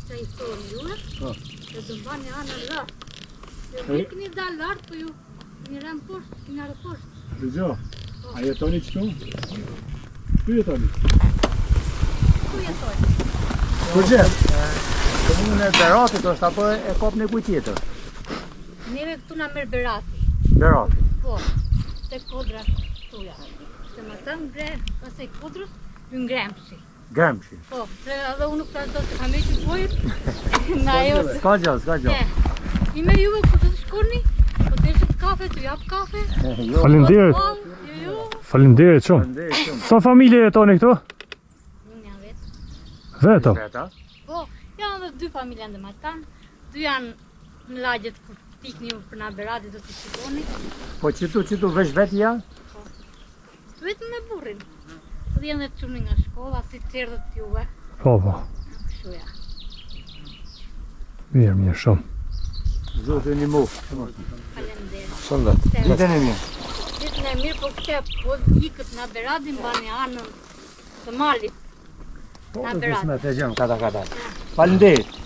që i thonë juve, dhe të mbani anë lartë. Dhe vikni dalë lartë, po ju një rëmë poshtë, një rëmë poshtë. Dëgjo, a jetoni qëtu? Ku jetoni? Ku jetoni? Kur gjetë? Komunën e Beratit është, apo e kop në kuj tjetër? Neve këtu na merë Berati. Berati. Po, te kodra tuja. Se më të pas e kodrës, ju ngremësi. Gremshi. Po, se edhe unë këtë do të kam e që pojët, na jo të... Ska gjallë. I me juve ku të shkoni, po të ishët kafe, të japë kafe. Faleminderit. Jo. Faleminderit shumë. Sa familje jetoni këtu? Unë janë vetë. Vetëm. Po, janë dhe 2 familje në Matan, 2 janë në lagjet kur pikni ju për na Berati do të shikoni. Po qitu veç vetë janë? Vetëm me burrin. Po dhe janë dhe çuni nga shkolla, si çerdhët juve. Po. Kështu ja. Mirë, shumë. Zotë një mu. Faleminderit. Shëndet. Ditën e mirë. Ditën e mirë, po këtë po ikët na Berati mbani anën të malit. Po, Na të Berati. kismet e gjëmë, kata. Faleminderit.